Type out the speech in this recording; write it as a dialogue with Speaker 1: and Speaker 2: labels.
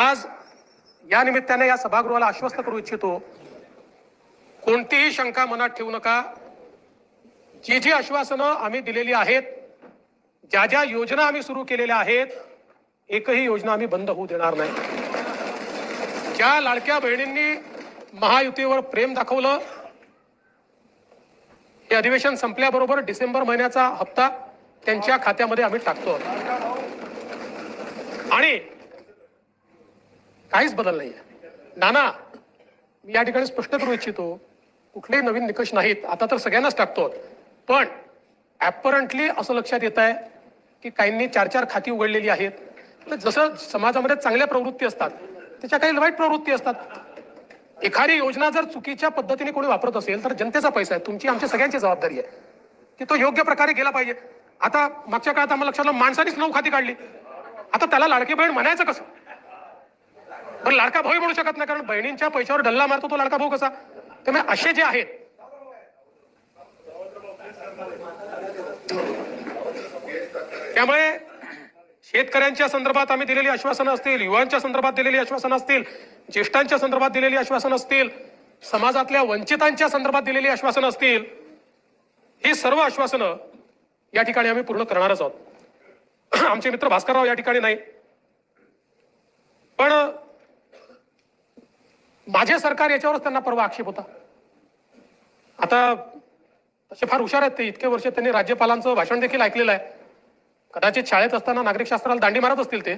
Speaker 1: आज या निमित्ताने या सभागृहाला आश्वस्त करू इच्छितो, कोणतीही शंका मनात ठेवू नका। जी जी आश्वासनं आम्ही दिलेली आहेत, ज्या ज्या योजना आम्ही सुरू केलेल्या आहेत, एकही योजना आम्ही बंद होऊ देणार नाही। ज्या लाडक्या बहिणींनी महायुतीवर प्रेम दाखवलं, हे अधिवेशन संपल्याबरोबर डिसेंबर महिन्याचा हप्ता त्यांच्या खात्यामध्ये आम्ही टाकतो आणि काहीच बदल नाहीये। नाना, मी या ठिकाणी स्पष्ट करू इच्छितो, कुठलेही नवीन निकष नाहीत, आता तर सगळ्यांनाच टाकतो, पण ऍपरंटली असं लक्षात येत आहे की काहींनी 4-4 खाती उघडलेली आहेत। जसं समाजामध्ये चांगल्या प्रवृत्ती असतात, त्याच्या काही वाईट प्रवृत्ती असतात। एखादी योजना जर चुकीच्या पद्धतीने कोणी वापरत असेल तर जनतेचा पैसा आहे, तुमची आमची सगळ्यांची जबाबदारी आहे की तो योग्य प्रकारे गेला पाहिजे। आता मागच्या काळात आम्हाला लक्षात आलं, माणसानेच 9 खाती काढली, आता त्याला लाडकी बहीण म्हणायचं कसं? पण लाडका भाऊ म्हणू शकत नाही, कारण बहिणींच्या पैशावर डल्ला मारतो तो लाडका भाऊ कसा? त्यामुळे असे जे आहेत, त्यामुळे शेतकऱ्यांच्या संदर्भात आम्ही दिलेली आश्वासनं असतील, युवांच्या संदर्भात दिलेली आश्वासनं असतील, ज्येष्ठांच्या संदर्भात दिलेली आश्वासनं असतील, समाजातल्या वंचितांच्या संदर्भात दिलेली आश्वासनं असतील, ही सर्व आश्वासनं या ठिकाणी आम्ही पूर्ण करणारच आहोत। आमचे मित्र भास्करराव या ठिकाणी नाही, पण माझे सरकार याच्यावरच त्यांना परवा आक्षेप होता। आता तसे फार हुशार आहेत ते, इतके वर्ष त्यांनी राज्यपालांचं भाषण देखील ऐकलेलं आहे। कदाचित शाळेत असताना नागरिक शास्त्राला दांडी मारत असतील ते,